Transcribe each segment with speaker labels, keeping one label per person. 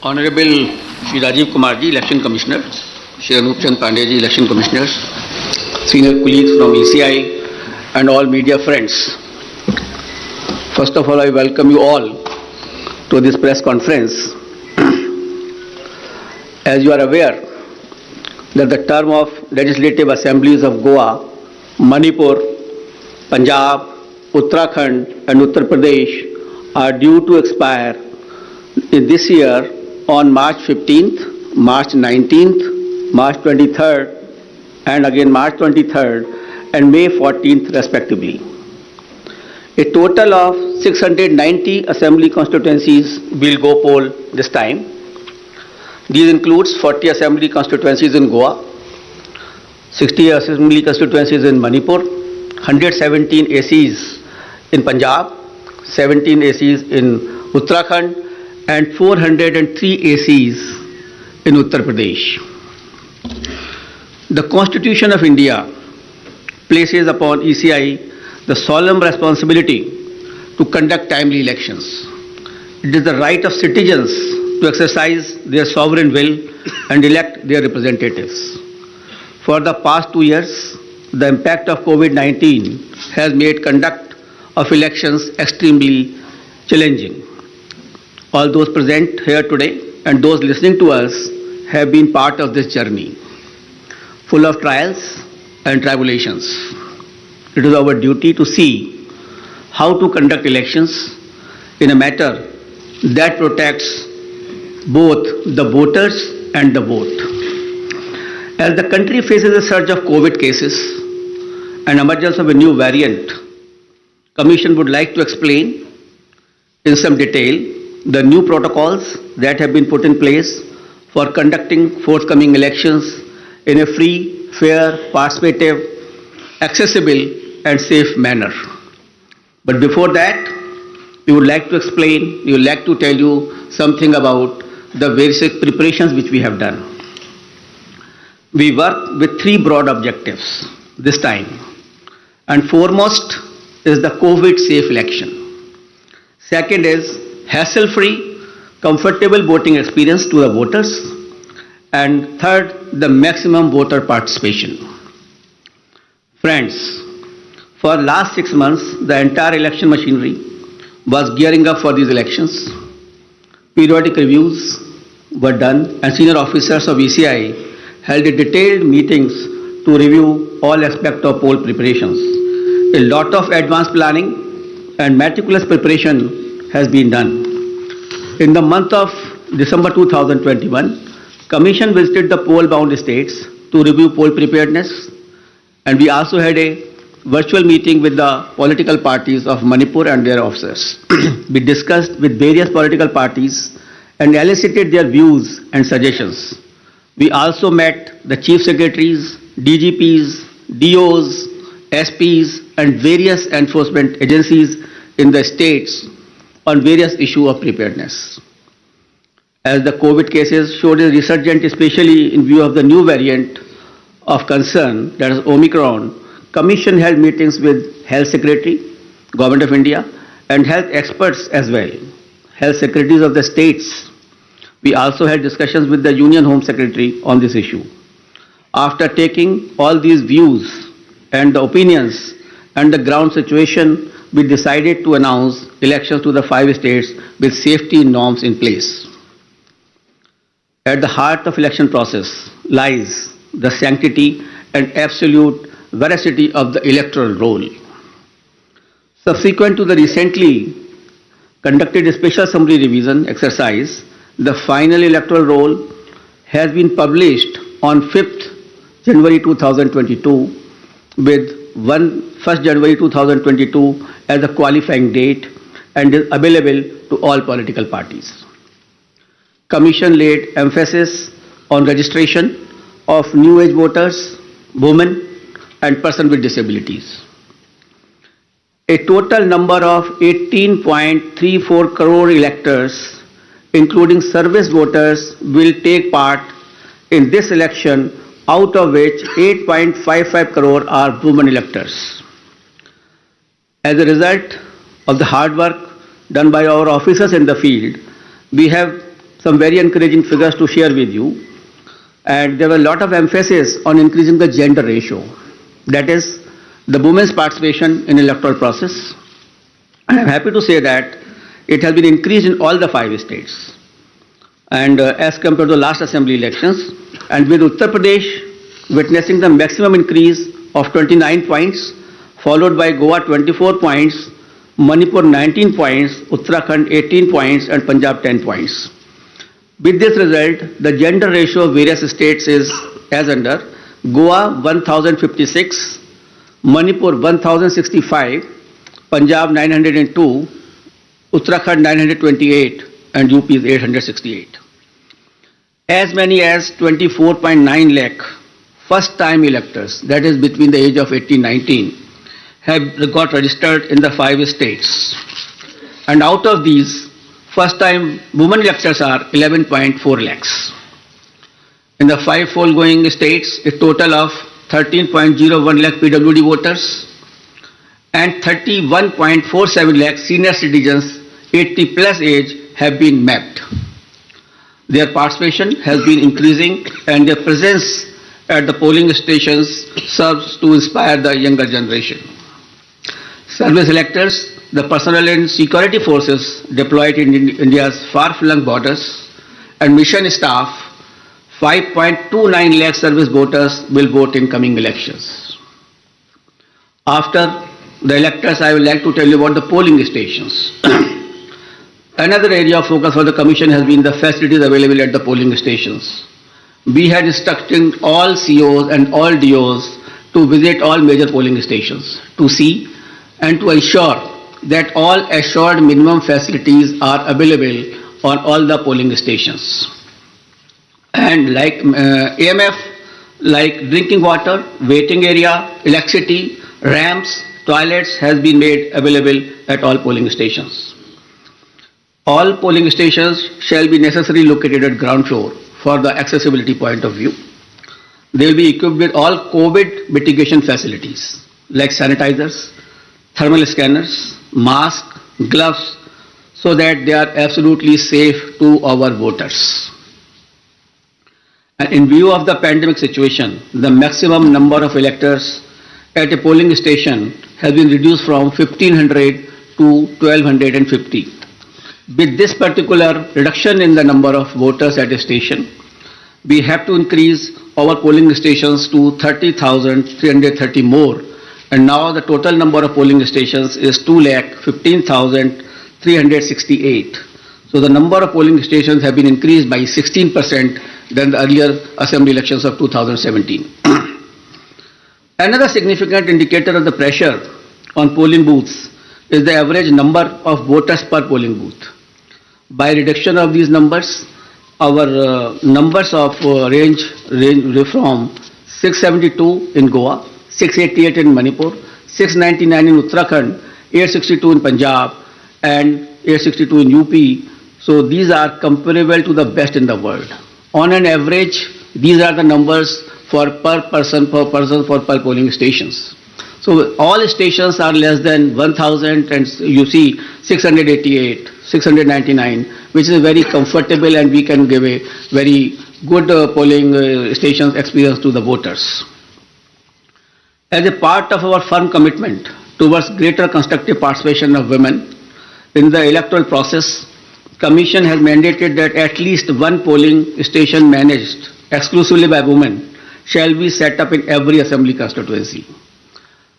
Speaker 1: Honorable Shri Rajiv Kumar ji, Election Commissioner, Shri Anup Chand Pandey ji, Election Commissioners, senior colleagues from ECI and all media friends. First of all, I welcome you all to this press conference. As you are aware that the term of legislative assemblies of Goa, Manipur, Punjab, Uttarakhand and Uttar Pradesh are due to expire in this year on March 15th, March 19th, March 23rd and again March 23rd and May 14th respectively. A total of 690 assembly constituencies will go poll this time. These includes 40 assembly constituencies in Goa, 60 assembly constituencies in Manipur, 117 ACs in Punjab, 17 ACs in Uttarakhand and 403 ACs in Uttar Pradesh. The Constitution of India places upon ECI the solemn responsibility to conduct timely elections. It is the right of citizens to exercise their sovereign will and elect their representatives. For the past 2 years, the impact of COVID-19 has made conduct of elections extremely challenging. All those present here today and those listening to us have been part of this journey, full of trials and tribulations. It is our duty to see how to conduct elections in a manner that protects both the voters and the vote. As the country faces a surge of COVID cases and emergence of a new variant, Commission would like to explain in some detail the new protocols that have been put in place for conducting forthcoming elections in a free, fair, participative, accessible and safe manner. But before that, we would like to explain, we would like to tell you something about the various preparations which we have done. We work with 3 broad objectives this time, and foremost is the COVID-safe election. Second is hassle-free, comfortable voting experience to the voters, and third, the maximum voter participation. Friends, for last 6 months, the entire election machinery was gearing up for these elections. Periodic reviews were done and senior officers of ECI held a detailed meetings to review all aspects of poll preparations. A lot of advanced planning and meticulous preparation has been done. In the month of December 2021, Commission visited the poll-bound states to review poll preparedness, and we also had a virtual meeting with the political parties of Manipur and their officers. We discussed with various political parties and elicited their views and suggestions. We also met the chief secretaries, DGPs, DOs, SPs and various enforcement agencies in the states on various issues of preparedness. As the COVID cases showed a resurgence, especially in view of the new variant of concern, that is Omicron, Commission held meetings with Health Secretary, Government of India and health experts as well, health secretaries of the states. We also had discussions with the Union Home Secretary on this issue. After taking all these views and the opinions and the ground situation, we decided to announce elections to the 5 states with safety norms in place. At the heart of election process lies the sanctity and absolute veracity of the electoral roll. Subsequent to the recently conducted special summary revision exercise, the final electoral roll has been published on 5th January 2022 with 1st January 2022 as the qualifying date and is available to all political parties. Commission laid emphasis on registration of new age voters, women and persons with disabilities. A total number of 18.34 crore electors, including service voters, will take part in this election, out of which 8.55 crore are women electors. As a result of the hard work done by our officers in the field, we have some very encouraging figures to share with you. And there were a lot of emphasis on increasing the gender ratio. That is, the women's participation in electoral process. And I'm happy to say that it has been increased in all the 5 states. And as compared to the last assembly elections, and with Uttar Pradesh witnessing the maximum increase of 29 points, followed by Goa 24 points, Manipur 19 points, Uttarakhand 18 points, and Punjab 10 points. With this result, the gender ratio of various states is as under: Goa 1056, Manipur 1065, Punjab 902, Uttarakhand 928, and UP is 868. As many as 24.9 lakh first-time electors, that is between the age of 18-19, have got registered in the 5 states. And out of these, first-time women electors are 11.4 lakhs. In the 5 foregoing states, a total of 13.01 lakh PWD voters and 31.47 lakh senior citizens 80 plus age have been mapped. Their participation has been increasing and their presence at the polling stations serves to inspire the younger generation. Service electors, the personnel and security forces deployed in India's far-flung borders, and mission staff, 5.29 lakh service voters will vote in coming elections. After the electors, I would like to tell you about the polling stations. Another area of focus for the Commission has been the facilities available at the polling stations. We had instructed all COs and all DOs to visit all major polling stations to see and to ensure that all assured minimum facilities are available on all the polling stations. And like AMF, like drinking water, waiting area, electricity, ramps, toilets has been made available at all polling stations. All polling stations shall be necessarily located at ground floor for the accessibility point of view. They will be equipped with all COVID mitigation facilities like sanitizers, thermal scanners, masks, gloves, so that they are absolutely safe to our voters. And in view of the pandemic situation, the maximum number of electors at a polling station has been reduced from 1,500 to 1,250. With this particular reduction in the number of voters at a station, we have to increase our polling stations to 30,330 more, and now the total number of polling stations is 2,15,368. So the number of polling stations have been increased by 16% than the earlier assembly elections of 2017. Another significant indicator of the pressure on polling booths is the average number of voters per polling booth. By reduction of these numbers, our numbers of range from 672 in Goa, 688 in Manipur, 699 in Uttarakhand, 862 in Punjab, and 862 in UP. So these are comparable to the best in the world. On an average, these are the numbers for per person for polling stations. So all stations are less than 1,000, and you see 688, 699, which is very comfortable, and we can give a very good polling stations experience to the voters. As a part of our firm commitment towards greater constructive participation of women in the electoral process, Commission has mandated that at least one polling station managed exclusively by women shall be set up in every assembly constituency.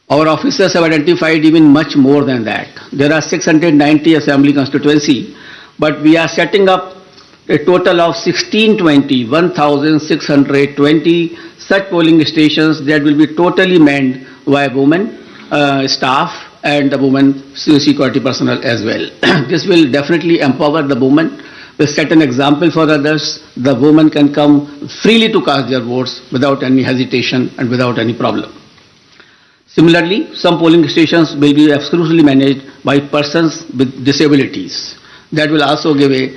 Speaker 1: Our officers have identified even much more than that. There are 690 assembly constituency, but we are setting up a total of 1,620 such polling stations that will be totally manned by women, staff, and the women security personnel as well. This will definitely empower the women, will set an example for others. The women can come freely to cast their votes without any hesitation and without any problem. Similarly, some polling stations will be exclusively managed by persons with disabilities. That will also give a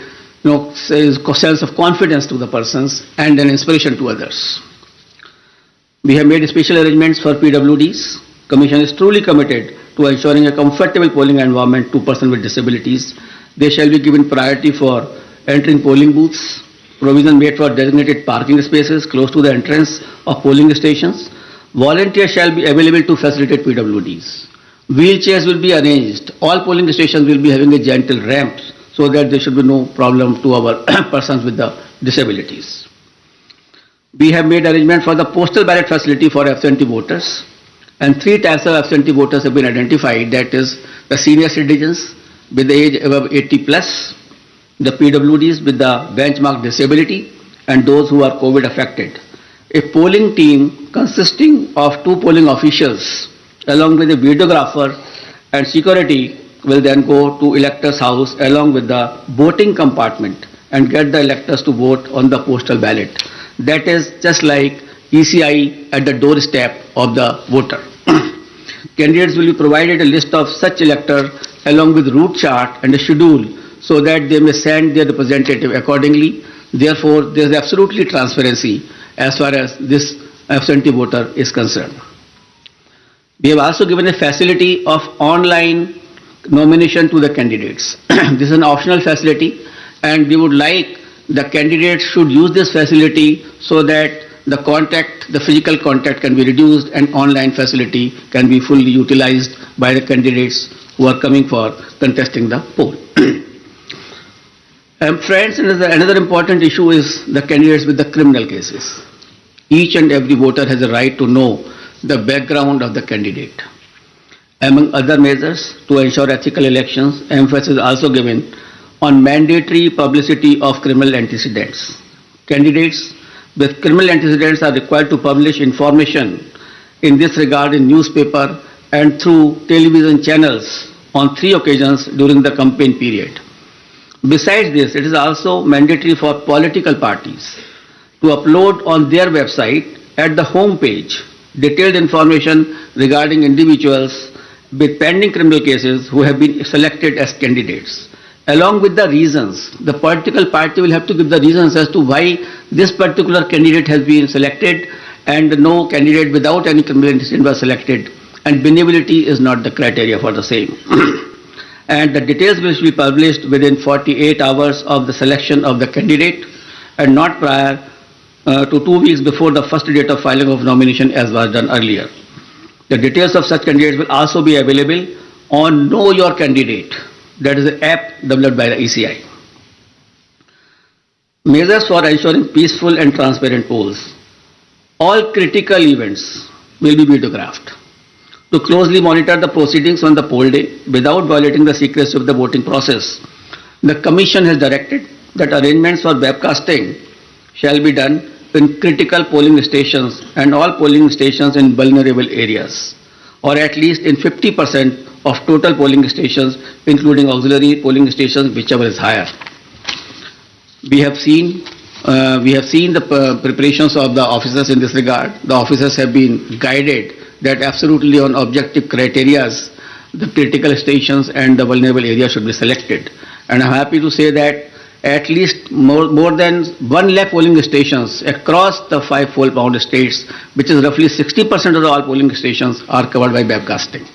Speaker 1: sense of confidence to the persons and an inspiration to others. We have made special arrangements for PWDs. Commission is truly committed to ensuring a comfortable polling environment to persons with disabilities. They shall be given priority for entering polling booths, provision made for designated parking spaces close to the entrance of polling stations. Volunteers shall be available to facilitate PWDs. Wheelchairs will be arranged. All polling stations will be having a gentle ramps so that there should be no problem to our persons with the disabilities. We have made arrangement for the postal ballot facility for absentee voters, and three types of absentee voters have been identified, that is the senior citizens with the age above 80 plus, the PWDs with the benchmark disability, and those who are COVID affected. A polling team consisting of 2 polling officials along with a videographer and security will then go to electors' house along with the voting compartment and get the electors to vote on the postal ballot. That is just like ECI at the doorstep of the voter. Candidates will be provided a list of such electors along with route chart and a schedule so that they may send their representative accordingly. Therefore, there is absolutely transparency as far as this absentee voter is concerned. We have also given a facility of online nomination to the candidates. This is an optional facility, and we would like the candidates should use this facility so that the physical contact can be reduced and online facility can be fully utilized by the candidates who are coming for contesting the poll. Friends, another important issue is the candidates with the criminal cases. Each and every voter has a right to know the background of the candidate. Among other measures to ensure ethical elections, emphasis is also given on mandatory publicity of criminal antecedents. Candidates with criminal antecedents are required to publish information in this regard in newspaper and through television channels on 3 occasions during the campaign period. Besides this, it is also mandatory for political parties to upload on their website at the home page detailed information regarding individuals with pending criminal cases who have been selected as candidates. Along with the reasons, the political party will have to give the reasons as to why this particular candidate has been selected and no candidate without any criminal antecedent was selected, and benevolity is not the criteria for the same. And the details will be published within 48 hours of the selection of the candidate and not prior to 2 weeks before the first date of filing of nomination as was done earlier. The details of such candidates will also be available on Know Your Candidate, that is an app developed by the ECI. Measures for ensuring peaceful and transparent polls. All critical events will be videographed to closely monitor the proceedings on the poll day without violating the secrecy of the voting process. The Commission has directed that arrangements for webcasting shall be done in critical polling stations and all polling stations in vulnerable areas, or at least in 50% of total polling stations, including auxiliary polling stations, whichever is higher. We have seen the preparations of the officers in this regard. The officers have been guided that absolutely on objective criteria, the critical stations and the vulnerable areas should be selected. And I'm happy to say that at least more than 1 lakh polling stations across the 5 fold-pound states, which is roughly 60% of all polling stations, are covered by webcasting.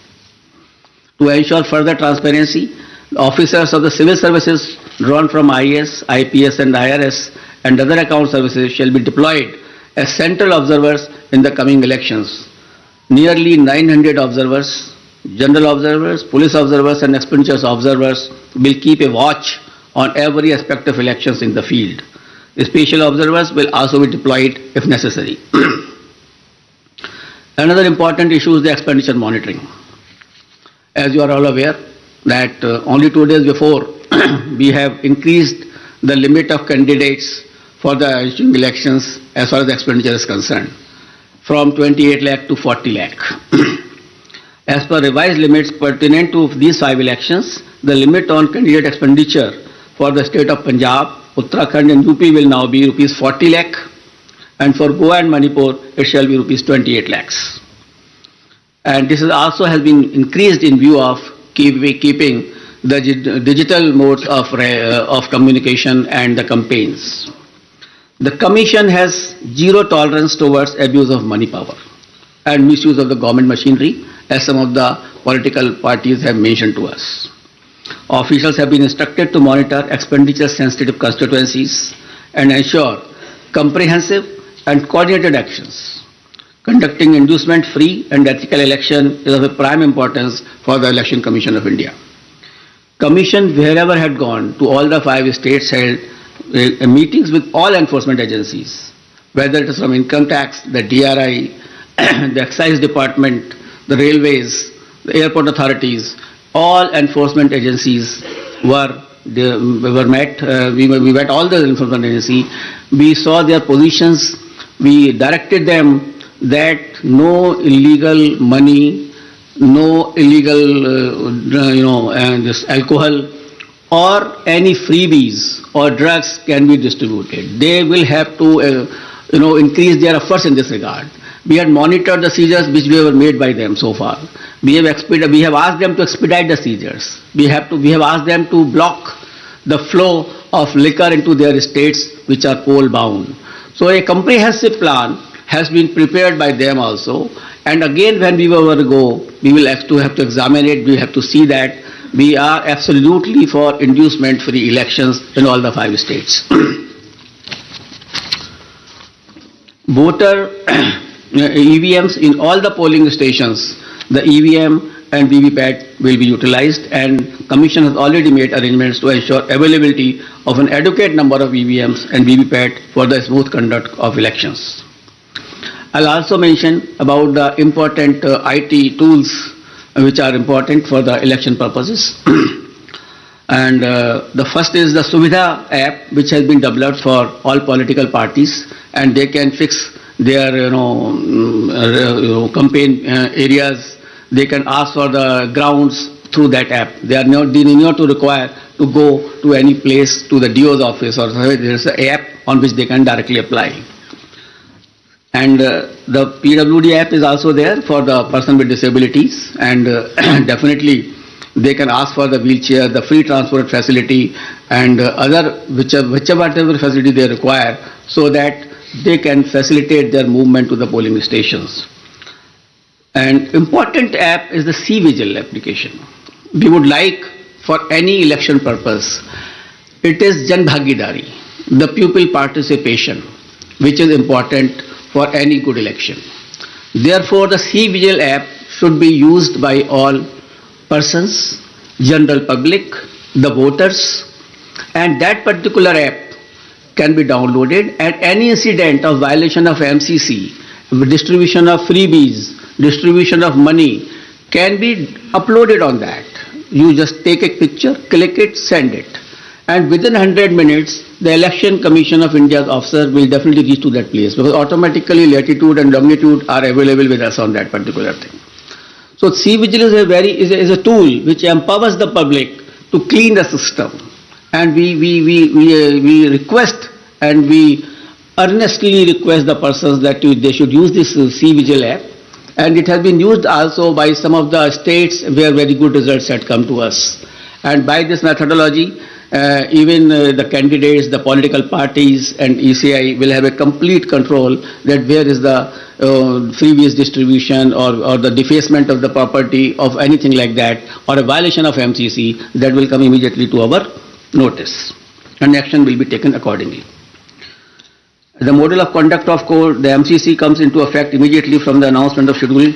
Speaker 1: To ensure further transparency, officers of the civil services drawn from IAS, IPS and IRS and other account services shall be deployed as central observers in the coming elections. Nearly 900 observers, general observers, police observers and expenditures observers will keep a watch on every aspect of elections in the field. The special observers will also be deployed if necessary. Another important issue is the expenditure monitoring. As you are all aware that only 2 days before we have increased the limit of candidates for the elections as far as the expenditure is concerned from 28 lakh to 40 lakh. As per revised limits pertinent to these 5 elections, the limit on candidate expenditure for the state of Punjab, Uttarakhand and UP will now be rupees 40 lakh, and for Goa and Manipur it shall be rupees 28 lakhs. And this also has been increased in view of keeping the digital modes of communication and the campaigns. The Commission has zero tolerance towards abuse of money power and misuse of the government machinery, as some of the political parties have mentioned to us. Officials have been instructed to monitor expenditure-sensitive constituencies and ensure comprehensive and coordinated actions. Conducting inducement-free and ethical election is of a prime importance for the Election Commission of India. Commission, wherever had gone to all the 5 states, held meetings with all enforcement agencies, whether it is from income tax, the DRI, the excise department, the railways, the airport authorities. All enforcement agencies were met. We met all the enforcement agencies. We saw their positions. We directed them that no illegal money, no illegal, this alcohol or any freebies or drugs can be distributed. They will have to, increase their efforts in this regard. We had monitored the seizures which were made by them so far. We have asked them to expedite the seizures. We have asked them to block the flow of liquor into their estates which are poll bound. So a comprehensive plan has been prepared by them also. And again, when we were to go, we will have to examine it. We have to see that we are absolutely for inducement-free elections in all the 5 states. Voter EVMs in all the polling stations, the EVM and VVPAT will be utilized, and Commission has already made arrangements to ensure availability of an adequate number of EVMs and VVPAT for the smooth conduct of elections. I'll also mention about the important IT tools which are important for the election purposes. And the first is the Suvidha app, which has been developed for all political parties, and they can fix their campaign areas. They can ask for the grounds through that app. They need not to require to go to any place, to the DO's office, or there is an app on which they can directly apply. And the PWD app is also there for the person with disabilities, and definitely they can ask for the wheelchair, the free transport facility, and other whichever facility they require, so that they can facilitate their movement to the polling stations. An important app is the C-Vigil application. We would like, for any election purpose, it is Jan Bhagidari, the pupil participation, which is important for any good election. Therefore, the C-Vigil app should be used by all persons, general public, the voters, and that particular app can be downloaded, and any incident of violation of MCC, distribution of freebies, distribution of money can be uploaded on that. You just take a picture, click it, send it. And within 100 minutes, the Election Commission of India's officer will definitely reach to that place, because automatically latitude and longitude are available with us on that particular thing. So C-Vigil is a tool which empowers the public to clean the system. And we request and we earnestly request the persons that they should use this C-Vigil app. And it has been used also by some of the states where very good results had come to us. And by this methodology, even the candidates, the political parties and ECI will have a complete control that where is the freebies distribution or the defacement of the property of anything like that, or a violation of MCC, that will come immediately to our notice, and action will be taken accordingly. The model of conduct of court, the MCC, comes into effect immediately from the announcement of schedule.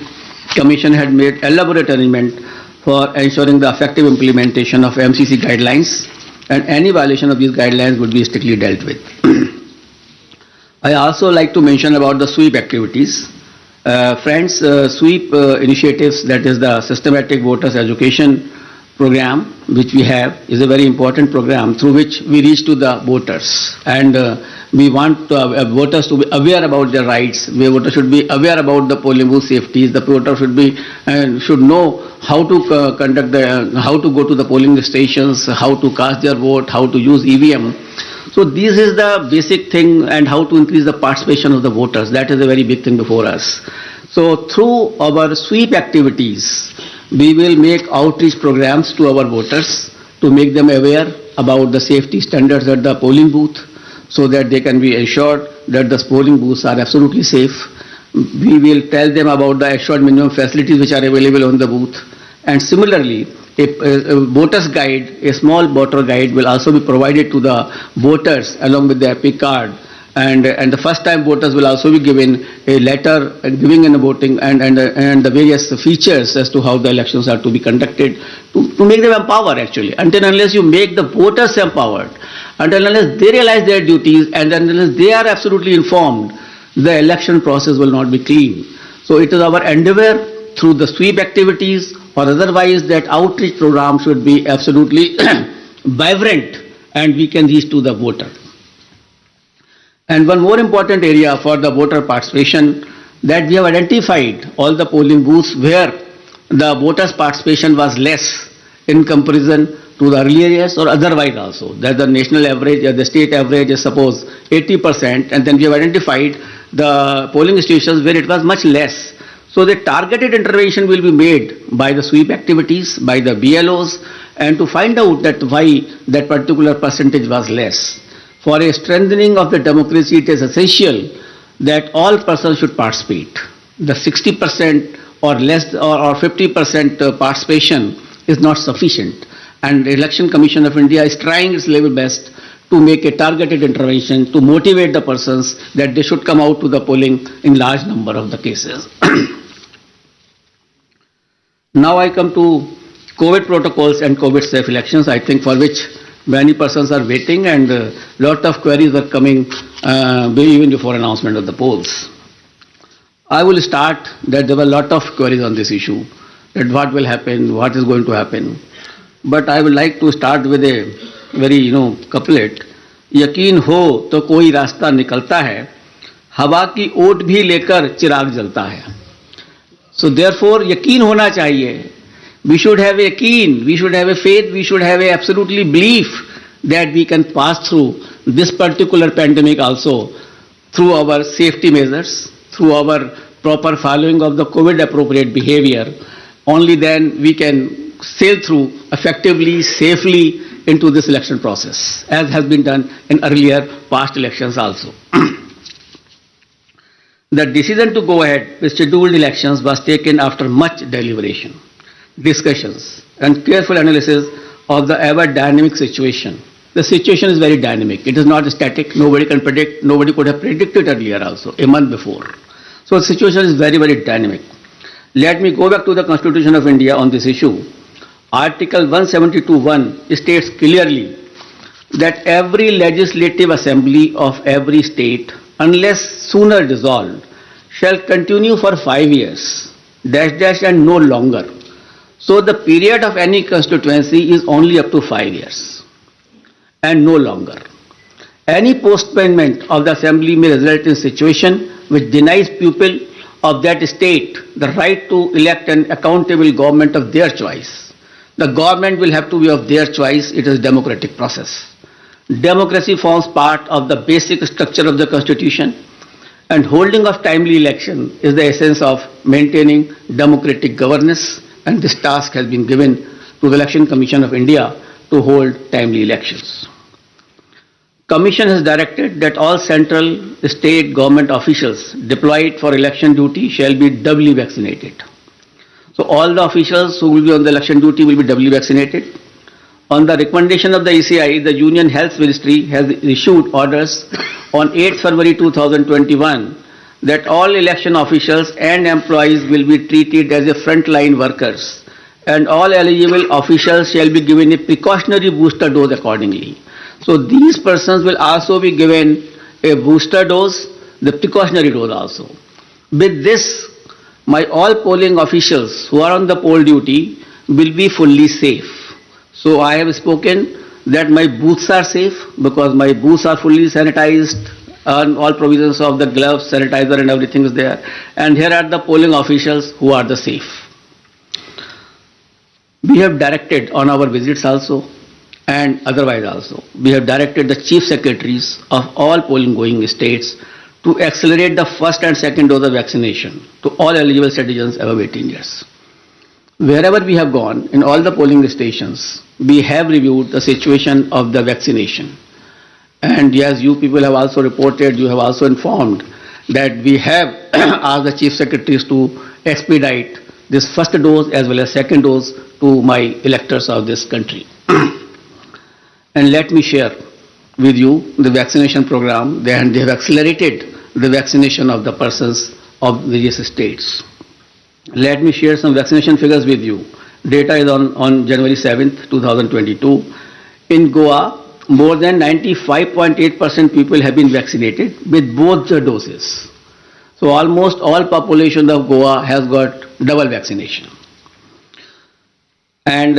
Speaker 1: Commission had made elaborate arrangement for ensuring the effective implementation of MCC guidelines, and any violation of these guidelines would be strictly dealt with. I also like to mention about the sweep activities. Friends, sweep initiatives, that is the systematic voters education program which we have, is a very important program through which we reach to the voters, and we want voters to be aware about their rights. Voters should be aware about the polling booth safeties. The voter should know how to how to go to the polling stations, how to cast their vote, how to use EVM. So this is the basic thing, and how to increase the participation of the voters. That is a very big thing before us. So through our sweep activities, we will make outreach programs to our voters to make them aware about the safety standards at the polling booth, so that they can be assured that the polling booths are absolutely safe. We will tell them about the assured minimum facilities which are available on the booth, And similarly, a voter's guide, a small voter guide will also be provided to the voters along with the EPIC card. And the first time voters will also be given a letter giving in the voting and the various features as to how the elections are to be conducted to make them empowered actually. Until and unless you make the voters empowered, until and unless they realize their duties and unless they are absolutely informed, the election process will not be clean. So it is our endeavor through the sweep activities or otherwise that outreach program should be absolutely vibrant and we can reach to the voter. And one more important area for the voter participation, that we have identified all the polling booths where the voters' participation was less in comparison to the earlier years or otherwise also. That the national average or the state average is suppose 80%, and then we have identified the polling stations where it was much less. So the targeted intervention will be made by the sweep activities, by the BLOs, and to find out that why that particular percentage was less. For a strengthening of the democracy, it is essential that all persons should participate. The 60% or less or 50% participation is not sufficient. And the Election Commission of India is trying its level best to make a targeted intervention to motivate the persons that they should come out to the polling in large number of the cases. Now I come to COVID protocols and COVID safe elections, I think for which many persons are waiting and a lot of queries are coming even before announcement of the polls. I will start that there were a lot of queries on this issue, that what will happen, what is going to happen. But I would like to start with a very, couplet. यकीन हो तो कोई रास्ता निकलता है, हवा की ओट भी लेकर चिराग जलता है. So therefore, यकीन होना चाहिए. We should have a yaqeen, we should have a faith, we should have a absolutely belief that we can pass through this particular pandemic also through our safety measures, through our proper following of the COVID appropriate behavior. Only then we can sail through effectively, safely into this election process, as has been done in earlier past elections also. The decision to go ahead with scheduled elections was taken after much deliberation, discussions and careful analysis of the ever dynamic situation. The situation is very dynamic. It is not static. Nobody can predict. Nobody could have predicted earlier also, a month before. So the situation is very, very dynamic. Let me go back to the Constitution of India on this issue. Article 172(1) states clearly that every legislative assembly of every state, unless sooner dissolved, shall continue for 5 years, and no longer. So the period of any constituency is only up to 5 years and no longer. Any postponement of the assembly may result in a situation which denies people of that state the right to elect an accountable government of their choice. The government will have to be of their choice. It is a democratic process. Democracy forms part of the basic structure of the Constitution, and holding of timely election is the essence of maintaining democratic governance, and this task has been given to the Election Commission of India to hold timely elections. Commission has directed that all central state government officials deployed for election duty shall be doubly vaccinated. So all the officials who will be on the election duty will be doubly vaccinated. On the recommendation of the ECI, the Union Health Ministry has issued orders on 8 February 2021 that all election officials and employees will be treated as a frontline workers, and all eligible officials shall be given a precautionary booster dose accordingly. So these persons will also be given a booster dose, the precautionary dose also. With this, my all polling officials who are on the poll duty will be fully safe. So I have spoken that my booths are safe because my booths are fully sanitized, and all provisions of the gloves, sanitizer and everything is there. And here are the polling officials who are the safe. We have directed on our visits also and otherwise also, we have directed the chief secretaries of all polling going states to accelerate the first and second dose of vaccination to all eligible citizens above 18 years. Wherever we have gone, in all the polling stations, we have reviewed the situation of the vaccination. And yes, you people have also reported, you have also informed that we have asked the chief secretaries to expedite this first dose as well as second dose to my electors of this country. And let me share with you the vaccination program. They have accelerated the vaccination of the persons of various states. Let me share some vaccination figures with you. Data is on January 7th, 2022. In Goa, more than 95.8% people have been vaccinated with both the doses. So almost all population of Goa has got double vaccination. And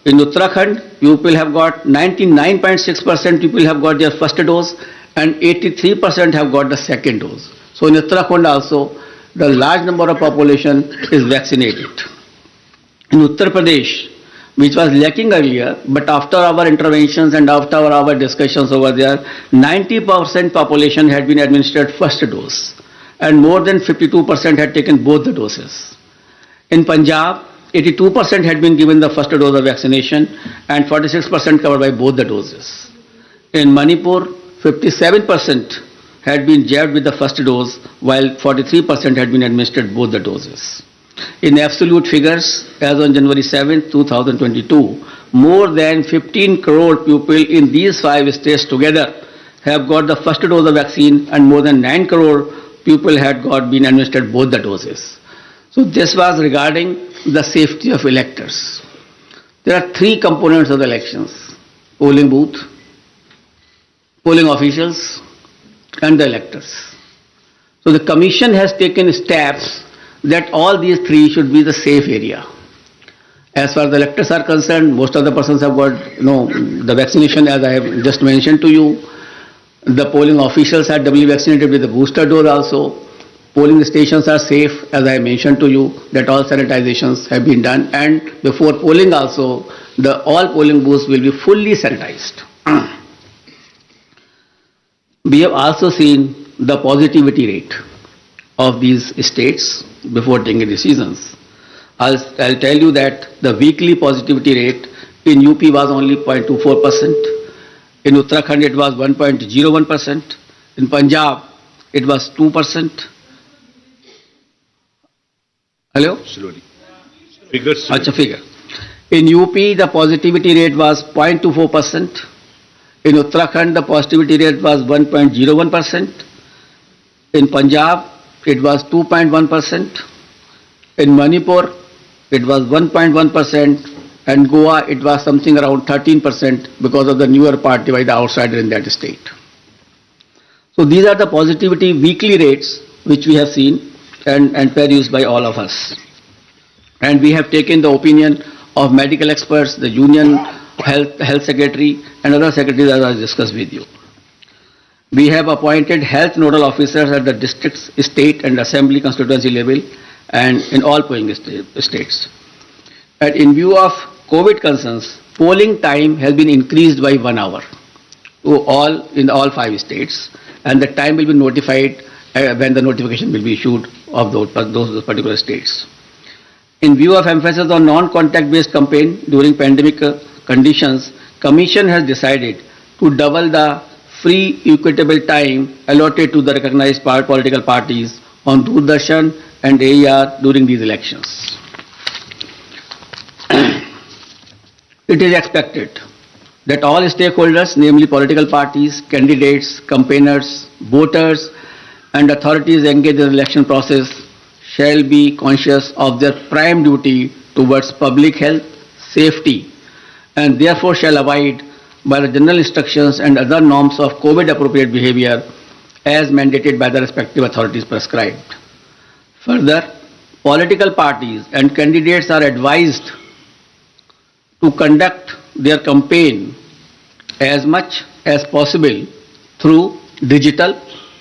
Speaker 1: in Uttarakhand, people have got 99.6% people have got their first dose and 83% have got the second dose. So in Uttarakhand also, the large number of population is vaccinated. In Uttar Pradesh, which was lacking earlier, but after our interventions and after our discussions over there, 90% population had been administered first dose and more than 52% had taken both the doses. In Punjab, 82% had been given the first dose of vaccination and 46% covered by both the doses. In Manipur, 57% had been jabbed with the first dose while 43% had been administered both the doses. In absolute figures, as on January 7, 2022, more than 15 crore people in these 5 states together have got the first dose of vaccine and more than 9 crore people had been administered both the doses. So this was regarding the safety of electors. There are 3 components of the elections: polling booth, polling officials and the electors. So the Commission has taken steps that all these 3 should be the safe area. As far as the electors are concerned, most of the persons have got the vaccination, as I have just mentioned to you. The polling officials are doubly vaccinated with the booster dose also. Polling stations are safe, as I mentioned to you, that all sanitizations have been done, and before polling also, all polling booths will be fully sanitized. We have also seen the positivity rate of these states before taking decisions. I'll tell you that the weekly positivity rate in UP was only 0.24%. In Uttarakhand it was 1.01%. In Punjab it was 2%. Hello?
Speaker 2: Slowly. Figures.
Speaker 1: Acha figure. In UP the positivity rate was 0.24%. In Uttarakhand the positivity rate was 1.01%. In Punjab it was 2.1%. In Manipur it was 1.1%. And Goa it was something around 13% because of the newer party by the outsider in that state. So these are the positivity weekly rates which we have seen and produced by all of us. And we have taken the opinion of medical experts, the Union Health Secretary and other secretaries as I discussed with you. We have appointed health nodal officers at the district, state and assembly constituency level and in all polling states. And in view of COVID concerns, polling time has been increased by 1 hour in all 5 states, and the time will be notified when the notification will be issued of those particular states. In view of emphasis on non-contact based campaign during pandemic conditions, Commission has decided to double the free equitable time allotted to the recognized political parties on Doordarshan and AER during these elections. It is expected that all stakeholders, namely political parties, candidates, campaigners, voters, and authorities engaged in the election process shall be conscious of their prime duty towards public health, safety, and therefore shall abide by the general instructions and other norms of COVID-appropriate behavior as mandated by the respective authorities prescribed. Further, political parties and candidates are advised to conduct their campaign as much as possible through digital,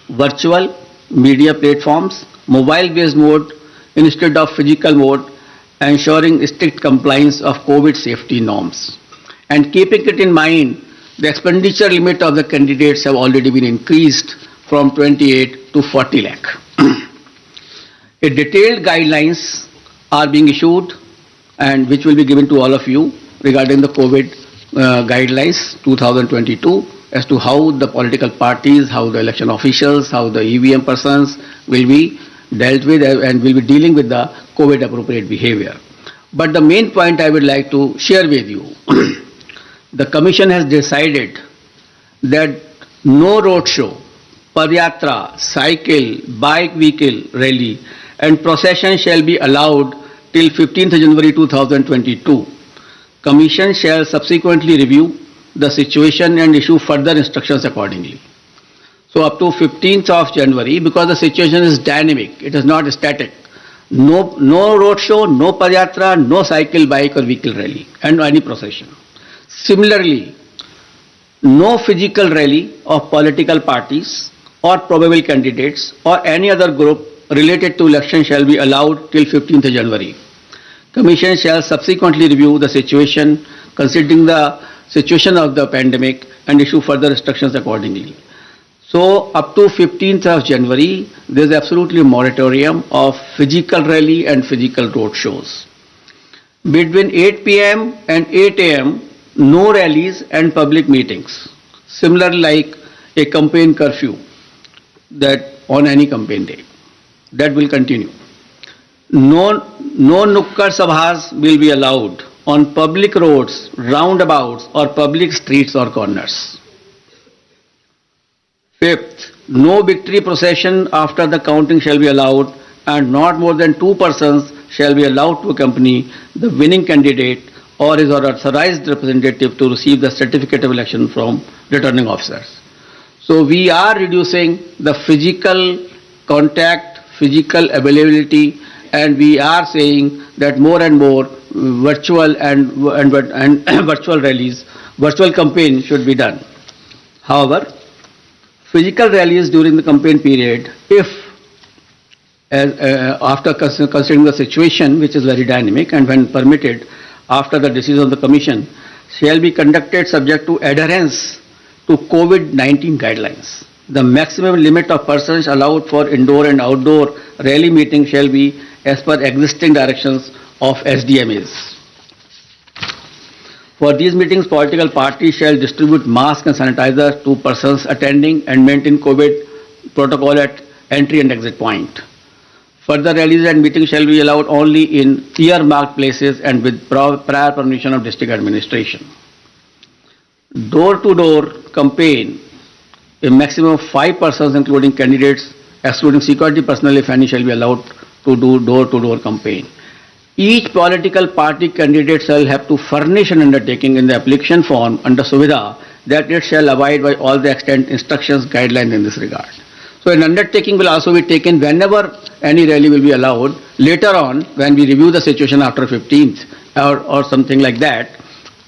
Speaker 1: virtual, media platforms, mobile-based mode instead of physical mode, ensuring strict compliance of COVID safety norms. And keeping it in mind, the expenditure limit of the candidates have already been increased from 28 to 40 lakh. A detailed guidelines are being issued and which will be given to all of you regarding the COVID guidelines 2022 as to how the political parties, how the election officials, how the EVM persons will be dealt with and will be dealing with the COVID appropriate behavior. But the main point I would like to share with you, the Commission has decided that no roadshow, padyatra, cycle, bike vehicle rally and procession shall be allowed till 15th January 2022. Commission shall subsequently review the situation and issue further instructions accordingly. So up to 15th of January, because the situation is dynamic, it is not static. No roadshow, no padyatra, no cycle, bike or vehicle rally and any procession. Similarly, no physical rally of political parties or probable candidates or any other group related to election shall be allowed till 15th January. Commission shall subsequently review the situation considering the situation of the pandemic and issue further instructions accordingly. So up to 15th of January, there is absolutely a moratorium of physical rally and physical road shows. Between 8 p.m. and 8 a.m., no rallies and public meetings. Similar like a campaign curfew that on any campaign day. That will continue. No nukkad sabhas will be allowed on public roads, roundabouts or public streets or corners. Fifth, no victory procession after the counting shall be allowed and not more than 2 persons shall be allowed to accompany the winning candidate or his or authorized representative to receive the certificate of election from returning officers. So we are reducing the physical contact, physical availability, and we are saying that more and more virtual and virtual rallies, virtual campaign should be done. However, physical rallies during the campaign period, if after considering the situation, which is very dynamic and when permitted after the decision of the Commission, shall be conducted subject to adherence to COVID-19 guidelines. The maximum limit of persons allowed for indoor and outdoor rally meeting shall be as per existing directions of SDMAs. For these meetings, political parties shall distribute masks and sanitizer to persons attending and maintain COVID protocol at entry and exit point. Further rallies and meetings shall be allowed only in earmarked places and with prior permission of district administration. Door-to-door campaign, a maximum of 5 persons including candidates, excluding security personnel if any, shall be allowed to do door-to-door campaign. Each political party candidate shall have to furnish an undertaking in the application form under Suvidha that it shall abide by all the extant instructions, guidelines in this regard. So an undertaking will also be taken whenever any rally will be allowed. Later on, when we review the situation after 15th or something like that,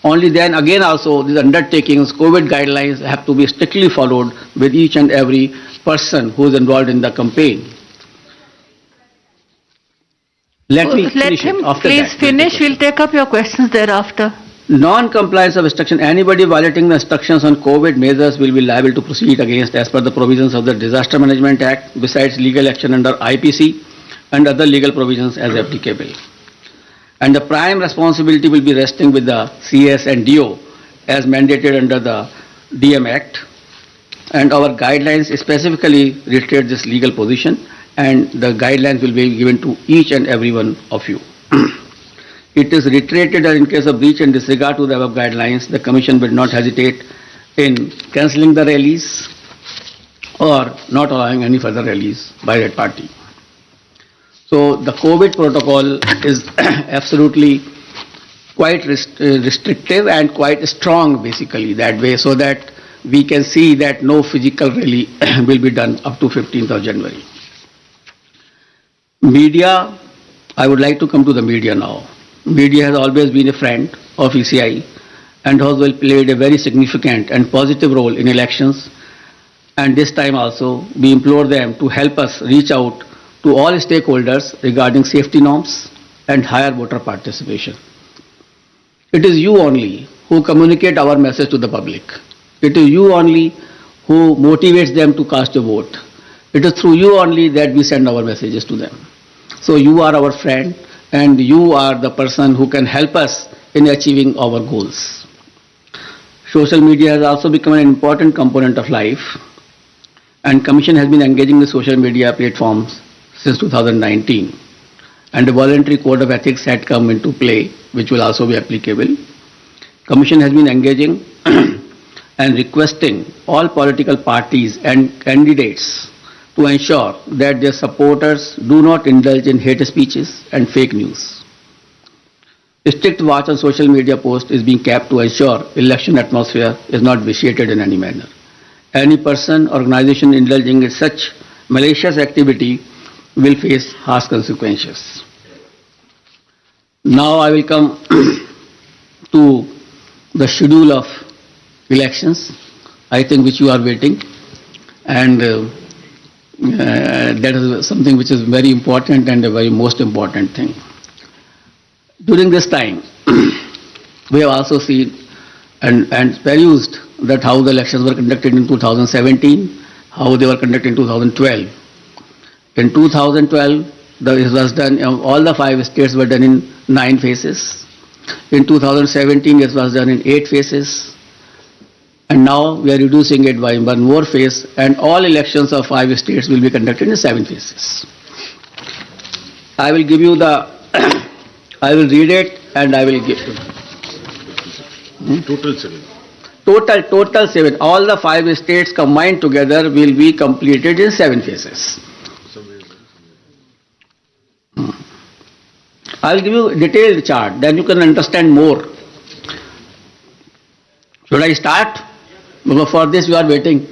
Speaker 1: only then again also these undertakings, COVID guidelines have to be strictly followed with each and every person who is involved in the campaign. Let me
Speaker 3: Let
Speaker 1: finish
Speaker 3: him
Speaker 1: it. After
Speaker 3: please
Speaker 1: that,
Speaker 3: finish. We'll take up your questions thereafter.
Speaker 1: Non-compliance of instruction. Anybody violating the instructions on COVID measures will be liable to proceed against as per the provisions of the Disaster Management Act, besides legal action under IPC and other legal provisions as applicable. And the prime responsibility will be resting with the CS and DO as mandated under the DM Act. And our guidelines specifically reiterate this legal position, and the guidelines will be given to each and every one of you. It is reiterated that in case of breach and disregard to the above guidelines, the Commission will not hesitate in cancelling the rallies or not allowing any further rallies by that party. So the COVID protocol is absolutely quite restrictive and quite strong basically that way, so that we can see that no physical rally will be done up to 15th of January. Media, I would like to come to the media now. Media has always been a friend of ECI and has played a very significant and positive role in elections. And this time also, we implore them to help us reach out to all stakeholders regarding safety norms and higher voter participation. It is you only who communicate our message to the public. It is you only who motivates them to cast a vote. It is through you only that we send our messages to them. So you are our friend, and you are the person who can help us in achieving our goals. Social media has also become an important component of life, and Commission has been engaging the social media platforms since 2019, and a voluntary code of ethics had come into play, which will also be applicable. Commission has been engaging and requesting all political parties and candidates to ensure that their supporters do not indulge in hate speeches and fake news. Strict watch on social media posts is being kept to ensure election atmosphere is not vitiated in any manner. Any person or organization indulging in such malicious activity will face harsh consequences. Now I will come to the schedule of elections, I think, which you are waiting, and that is something which is very important and a very most important thing. During this time, we have also seen and perused that how the elections were conducted in 2017, how they were conducted in 2012. In 2012, it was done, all the 5 states were done in 9 phases. In 2017, it was done in 8 phases. And now we are reducing it by 1 more phase, and all elections of 5 states will be conducted in 7 phases. I will give you the, I will read it and I will give you.
Speaker 2: Total 7.
Speaker 1: Total 7. All the 5 states combined together will be completed in 7 phases. I will give you a detailed chart, then you can understand more. Should I start? Because for this you are waiting.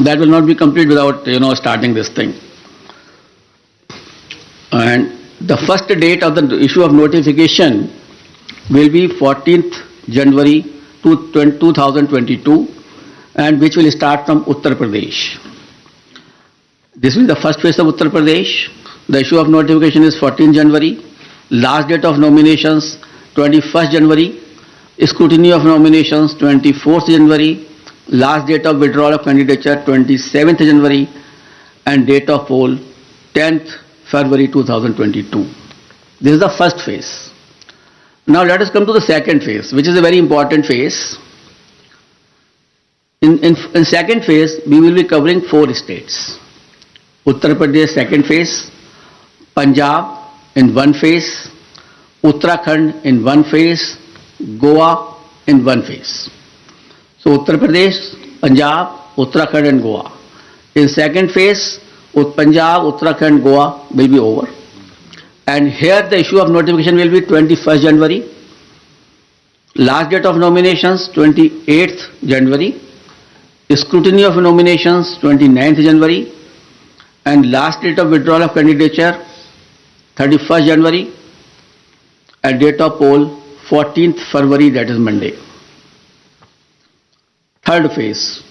Speaker 1: That will not be complete without, starting this thing. And the first date of the issue of notification will be 14th January 2022, and which will start from Uttar Pradesh. This is the first phase of Uttar Pradesh. The issue of notification is 14 January. Last date of nominations 21st January. Scrutiny of nominations 24th January. Last date of withdrawal of candidature 27th January. And date of poll 10th February 2022. This is the first phase. Now let us come to the second phase, which is a very important phase. In second phase, we will be covering 4 states. Uttar Pradesh second phase, Punjab in 1 phase, Uttarakhand in 1 phase, Goa in 1 phase. So Uttar Pradesh, Punjab, Uttarakhand and Goa. In second phase, Punjab, Uttarakhand, Goa will be over. And here the issue of notification will be 21st January. Last date of nominations 28th January. Scrutiny of nominations 29th January. And last date of withdrawal of candidature 31st January. And date of poll 14th February, that is Monday. Third phase,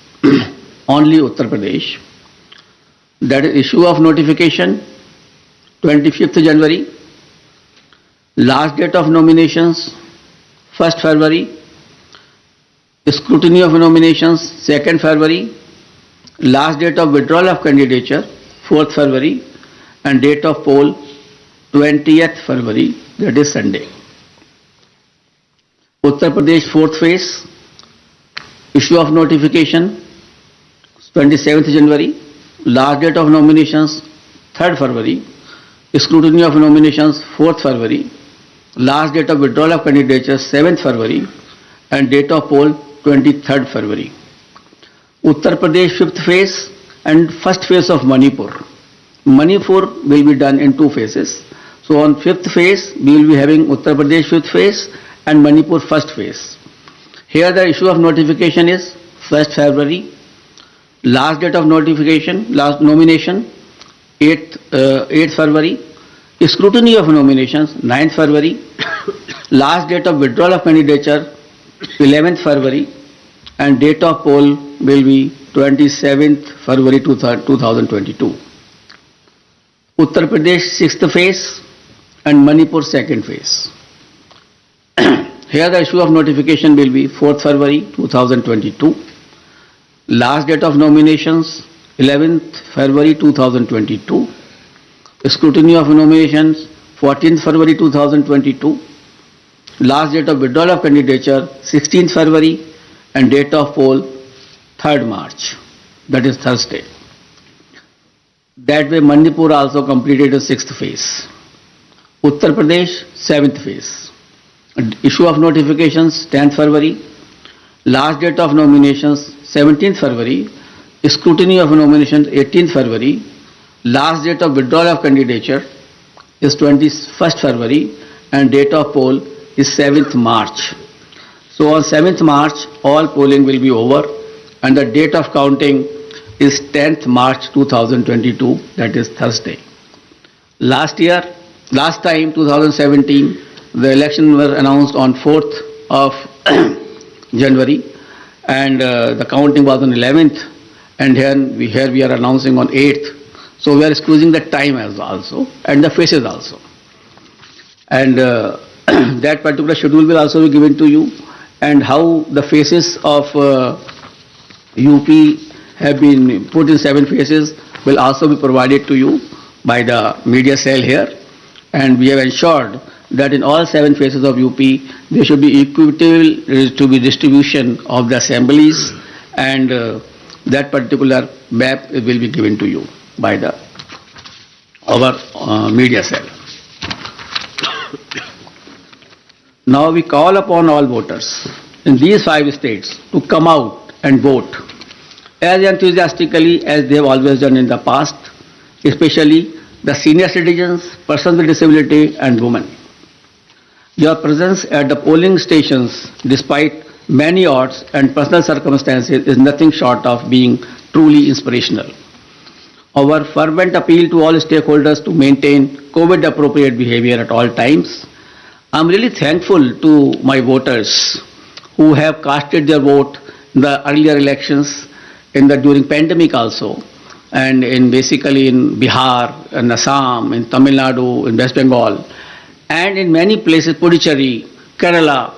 Speaker 1: only Uttar Pradesh. That is issue of notification 25th January. Last date of nominations 1st February. Scrutiny of nominations 2nd February. Last date of withdrawal of candidature 4th February. And date of poll 20th February, that is Sunday. Uttar Pradesh 4th phase, issue of notification 27th January. Last date of nominations 3rd February. Scrutiny of nominations 4th February. Last date of withdrawal of candidature 7th February. And date of poll 23rd February. Uttar Pradesh 5th phase and first phase of Manipur. Manipur will be done in 2 phases. So on 5th phase, we will be having Uttar Pradesh 5th phase and Manipur 1st phase. Here the issue of notification is 1st February. Last date of notification, last nomination 8th February. Scrutiny of nominations 9th February. Last date of withdrawal of candidature 11th February. And date of poll will be 27th February 2022. Uttar Pradesh 6th phase and Manipur 2nd phase. Here the issue of notification will be 4th February 2022. Last date of nominations 11th February 2022. Scrutiny of nominations 14th February 2022. Last date of withdrawal of candidature 16th February and date of poll 3rd March, that is Thursday. That way, Manipur also completed the 6th phase. Uttar Pradesh, 7th phase. Issue of notifications, 10th February. Last date of nominations, 17th February. Scrutiny of nominations, 18th February. Last date of withdrawal of candidature is 21st February. And date of poll is 7th March. So on 7th March, all polling will be over. And the date of counting is 10th March 2022, that is Thursday. Last time, 2017, the election was announced on 4th of January, and the counting was on 11th, and here we are announcing on 8th. So we are squeezing the time as also, and the faces also. And that particular schedule will also be given to you, and how the faces of UP have been put in 7 phases will also be provided to you by the media cell here. And we have ensured that in all 7 phases of UP, there should be equitable to be distribution of the assemblies, and that particular map will be given to you by our media cell. Now we call upon all voters in these 5 states to come out and vote as enthusiastically as they have always done in the past, especially the senior citizens, persons with disability, and women. Your presence at the polling stations, despite many odds and personal circumstances, is nothing short of being truly inspirational. Our fervent appeal to all stakeholders to maintain COVID-appropriate behavior at all times. I'm really thankful to my voters who have casted their vote in the earlier elections, during pandemic also, and basically in Bihar, in Assam, in Tamil Nadu, in West Bengal, and in many places, Puducherry, Kerala,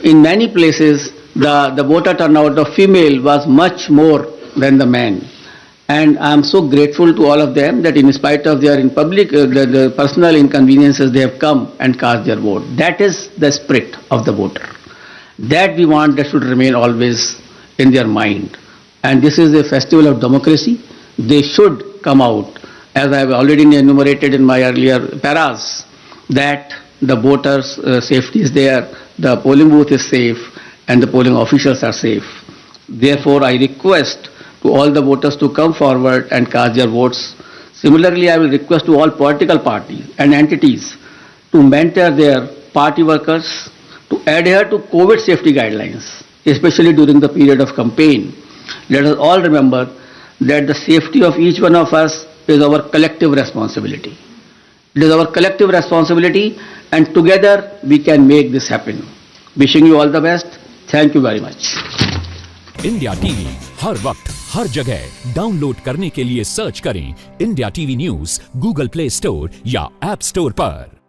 Speaker 1: in many places, the voter turnout of female was much more than the men. And I am so grateful to all of them that in spite of their the personal inconveniences, they have come and cast their vote. That is the spirit of the voter. That we want that should remain always in their mind. And this is a festival of democracy. They should come out, as I have already enumerated in my earlier paras, that the voters' safety is there, the polling booth is safe, and the polling officials are safe. Therefore, I request to all the voters to come forward and cast their votes. Similarly, I will request to all political parties and entities to mentor their party workers to adhere to COVID safety guidelines, especially during the period of campaign. Let us all remember that the safety of each one of us is our collective responsibility. It is our collective responsibility, and together we can make this happen. Wishing you all the best. Thank you very much.
Speaker 4: India TV हर वक्त हर जगह download करने के लिए search करें India TV news Google Play Store या app store पर।